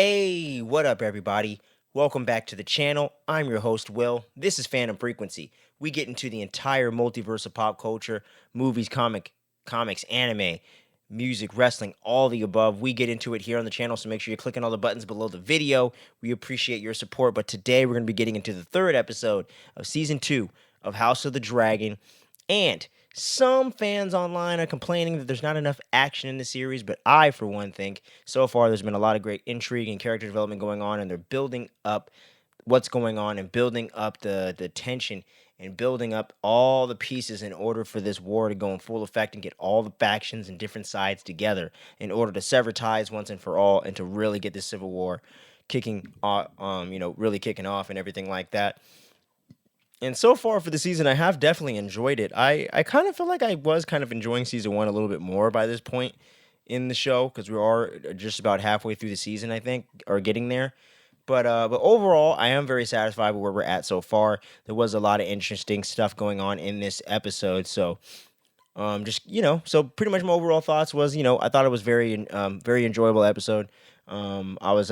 Hey, what up, everybody? Welcome back to the channel. I'm your host, Will. This is Fandom Frequency. We get into the entire multiverse of pop culture, movies, comics, anime, music, wrestling, all the above. We get into it here on the channel, so make sure you're clicking all the buttons below the video. We appreciate your support. But today we're going to be getting into the third episode of season 2 of House of the Dragon. And some fans online are complaining that there's not enough action in the series, but I, for one, think so far there's been a lot of great intrigue and character development going on, and they're building up what's going on and building up the tension and building up all the pieces in order for this war to go in full effect and get all the factions and different sides together in order to sever ties once and for all and to really get this civil war kicking off, really kicking off and everything like that. And so far for the season, I have definitely enjoyed it. I kind of feel like I was kind of enjoying season one a little bit more by this point in the show because we are just about halfway through the season, I think, or getting there. But overall, I am very satisfied with where we're at so far. There was a lot of interesting stuff going on in this episode, so so pretty much my overall thoughts was, I thought it was very enjoyable episode. I was,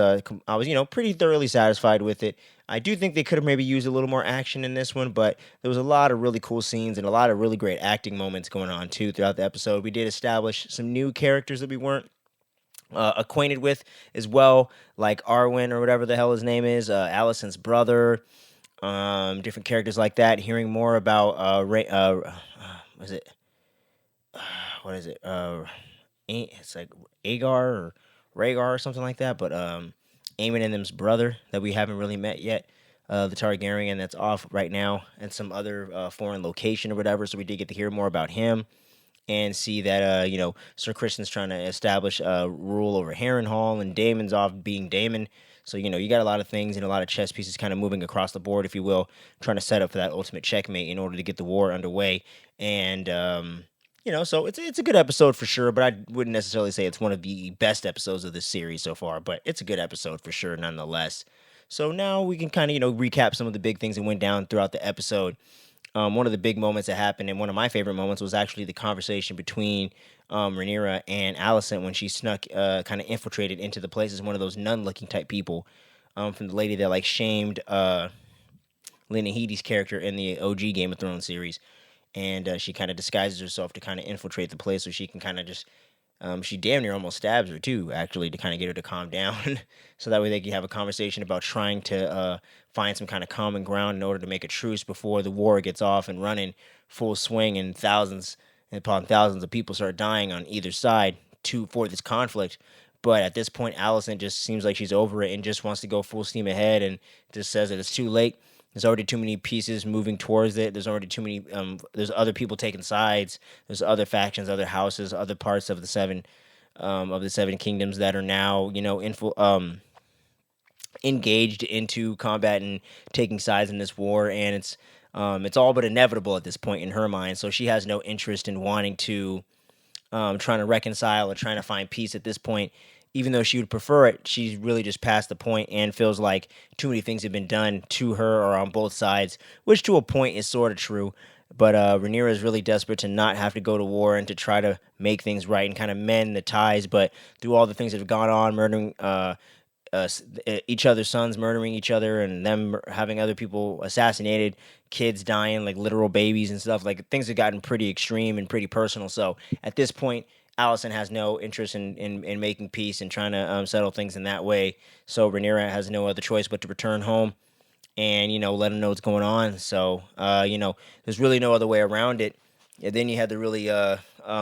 pretty thoroughly satisfied with it. I do think they could have maybe used a little more action in this one, but there was a lot of really cool scenes and a lot of really great acting moments going on too throughout the episode. We did establish some new characters that we weren't acquainted with as well, like Arwen or whatever the hell his name is, Allison's brother, different characters like that. Hearing more about was it what is it? It's like Agar or Rhaegar or something like that. But Aemon and them's brother that we haven't really met yet. The Targaryen that's off right now and some other foreign location or whatever. So we did get to hear more about him and see that Sir Kristen's trying to establish rule over Harrenhal and Daemon's off being Daemon. So you got a lot of things and a lot of chess pieces kind of moving across the board, if you will, trying to set up for that ultimate checkmate in order to get the war underway. And so it's a good episode for sure, but I wouldn't necessarily say it's one of the best episodes of this series so far. But it's a good episode for sure, nonetheless. So now we can kind of recap some of the big things that went down throughout the episode. One of the big moments that happened, and one of my favorite moments, was actually the conversation between Rhaenyra and Alicent when she snuck, kind of infiltrated into the place as one of those nun-looking type people, from the lady that like shamed Lena Headey's character in the OG Game of Thrones series, and she kind of disguises herself to kind of infiltrate the place so she can kind of just. She damn near almost stabs her too, actually, to kind of get her to calm down, so that way they can have a conversation about trying to find some kind of common ground in order to make a truce before the war gets off and running full swing and thousands upon thousands of people start dying on either side for this conflict. But at this point, Alicent just seems like she's over it and just wants to go full steam ahead and just says that it's too late. There's already too many pieces moving towards it. There's already too many. There's other people taking sides. There's other factions, other houses, other parts of the seven kingdoms that are now, engaged into combat and taking sides in this war. And it's all but inevitable at this point in her mind. So she has no interest in wanting to trying to reconcile or trying to find peace at this point. Even though she would prefer it, she's really just past the point and feels like too many things have been done to her or on both sides, which to a point is sort of true. But Rhaenyra is really desperate to not have to go to war and to try to make things right and kind of mend the ties. But through all the things that have gone on, murdering each other's sons, murdering each other, and them having other people assassinated, kids dying, like literal babies and stuff, like things have gotten pretty extreme and pretty personal. So at this point, Alicent has no interest in making peace and trying to settle things in that way. So Rhaenyra has no other choice but to return home and, let them know what's going on. So, there's really no other way around it. And then you had the really, and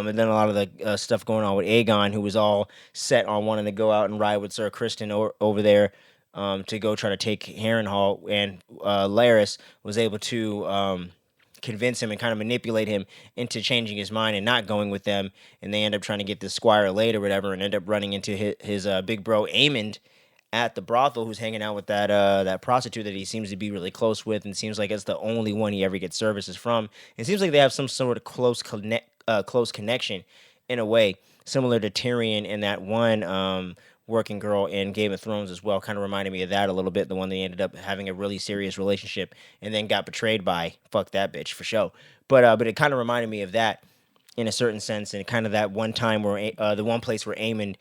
then a lot of the stuff going on with Aegon, who was all set on wanting to go out and ride with Sir Kristen over there to go try to take Harrenhal. And Larys was able to convince him and kind of manipulate him into changing his mind and not going with them. And they end up trying to get the squire late or whatever and end up running into his big bro Aemond at the brothel, who's hanging out with that prostitute that he seems to be really close with, and seems like it's the only one he ever gets services from. It seems like they have some sort of close connection in a way, similar to Tyrion and that one working girl in Game of Thrones as well. Kind of reminded me of that a little bit, the one they ended up having a really serious relationship and then got betrayed by. Fuck that bitch for sure. But it kind of reminded me of that in a certain sense, and kind of that one time where the one place where Aemond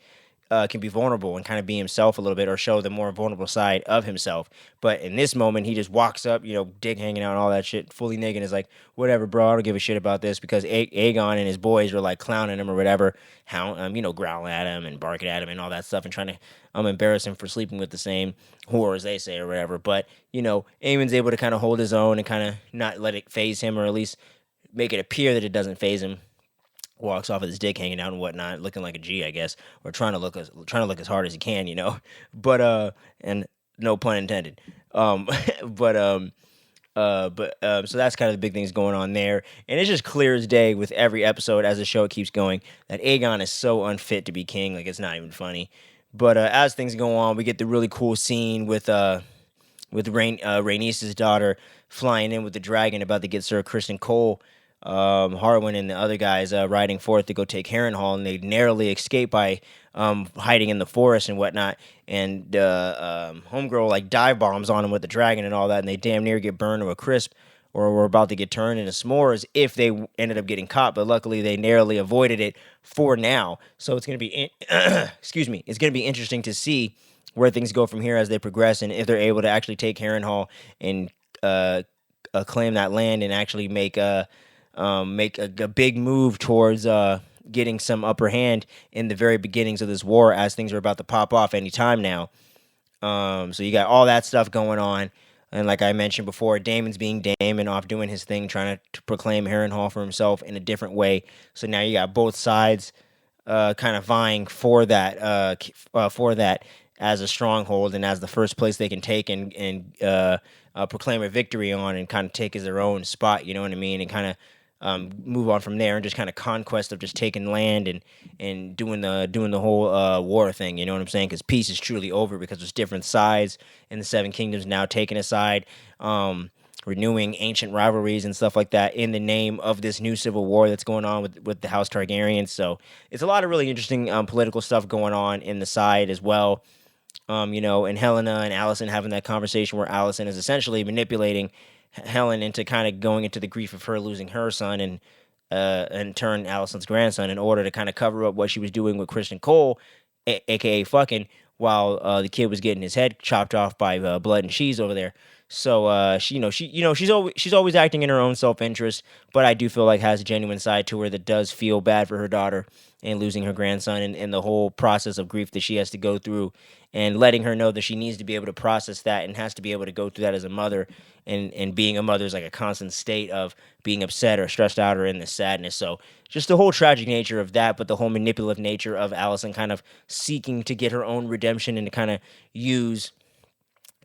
can be vulnerable and kind of be himself a little bit, or show the more vulnerable side of himself. But in this moment, he just walks up, dick hanging out and all that shit, fully naked, and is like, whatever, bro, I don't give a shit about this, because Aegon and his boys were like clowning him or whatever, growling at him and barking at him and all that stuff, and trying to embarrass him for sleeping with the same whore, as they say, or whatever. But Aemon's able to kind of hold his own and kind of not let it phase him, or at least make it appear that it doesn't phase him. Walks off with his dick hanging out and whatnot, looking like a G, I guess, or trying to look as hard as he can, But and no pun intended. So that's kind of the big things going on there, and it's just clear as day with every episode as the show keeps going that Aegon is so unfit to be king, like it's not even funny. But as things go on, we get the really cool scene with Rhaenys' daughter flying in with the dragon, about to get Sir Criston Cole, Harwin and the other guys riding forth to go take Harrenhal, and they narrowly escape by hiding in the forest and whatnot. And homegirl like dive bombs on them with the dragon and all that, and they damn near get burned to a crisp, or were about to get turned into s'mores if they ended up getting caught. But luckily, they narrowly avoided it for now. So it's gonna be it's gonna be interesting to see where things go from here as they progress, and if they're able to actually take Harrenhal and claim that land, and actually make a big move towards getting some upper hand in the very beginnings of this war, as things are about to pop off any time now. So you got all that stuff going on, and like I mentioned before, Daemon's being Daemon, off doing his thing, trying to proclaim Harrenhal for himself in a different way. So now you got both sides kind of vying for that as a stronghold, and as the first place they can take and proclaim a victory on, and kind of take as their own spot, you know what I mean, and kind of move on from there, and just kind of conquest of just taking land and doing the whole war thing, you know what I'm saying? Because peace is truly over, because there's different sides in the Seven Kingdoms now taking a side, renewing ancient rivalries and stuff like that in the name of this new civil war that's going on with the House Targaryens. So it's a lot of really interesting political stuff going on in the side as well. And Helena and Alicent having that conversation where Alicent is essentially manipulating Helen into kind of going into the grief of her losing her son, and in turn Alicent's grandson, in order to kind of cover up what she was doing with Criston Cole, aka fucking, while the kid was getting his head chopped off by Blood and Cheese over there. So she's always acting in her own self-interest, but I do feel like has a genuine side to her that does feel bad for her daughter and losing her grandson, and the whole process of grief that she has to go through, and letting her know that she needs to be able to process that and has to be able to go through that as a mother, and being a mother is like a constant state of being upset or stressed out or in this sadness. So just the whole tragic nature of that, but the whole manipulative nature of Alicent kind of seeking to get her own redemption, and to kind of use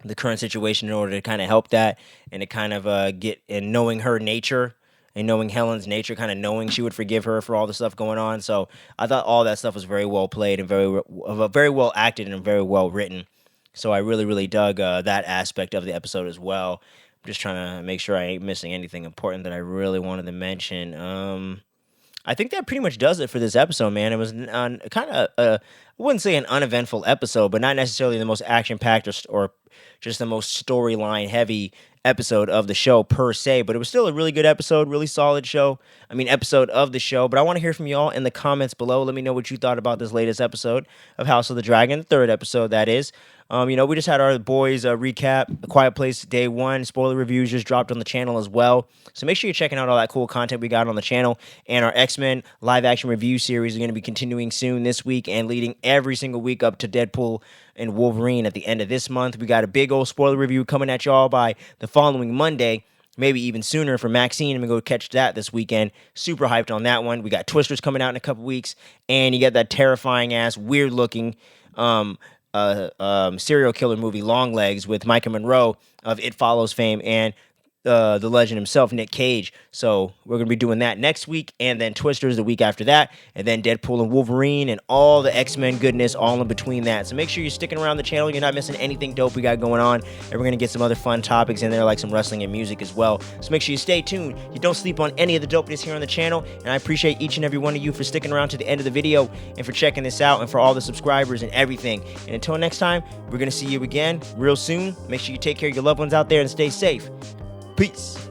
the current situation in order to kind of help that, and to kind of and knowing her nature, and knowing Helen's nature, kind of knowing she would forgive her for all the stuff going on. So I thought all that stuff was very well played, and very well acted, and very well written. So I really, really dug that aspect of the episode as well. I'm just trying to make sure I ain't missing anything important that I really wanted to mention. I think that pretty much does it for this episode, man. It was kind of, I wouldn't say an uneventful episode, but not necessarily the most action-packed or just the most storyline-heavy episode of the show per se, but it was still a really good episode, really solid episode of the show. But I want to hear from y'all in the comments below. Let me know what you thought about this latest episode of House of the Dragon, the third episode, that is. We just had our boys recap A Quiet Place Day 1. Spoiler reviews just dropped on the channel as well. So make sure you're checking out all that cool content we got on the channel. And our X-Men live-action review series is going to be continuing soon this week, and leading every single week up to Deadpool and Wolverine at the end of this month. We got a big old spoiler review coming at y'all by the following Monday, maybe even sooner, for Maxine. I'm going to go catch that this weekend. Super hyped on that one. We got Twisters coming out in a couple weeks, and you got that terrifying-ass, weird-looking serial killer movie, Longlegs, with Micah Monroe of It Follows fame, and the legend himself, Nick Cage. So we're going to be doing that next week, and then Twisters the week after that, and then Deadpool and Wolverine, and all the X-Men goodness all in between that. So make sure you're sticking around the channel. You're not missing anything dope we got going on, and we're going to get some other fun topics in there, like some wrestling and music as well. So make sure you stay tuned. You don't sleep on any of the dopeness here on the channel, and I appreciate each and every one of you for sticking around to the end of the video, and for checking this out, and for all the subscribers and everything. And until next time, we're going to see you again real soon. Make sure you take care of your loved ones out there and stay safe. Peace.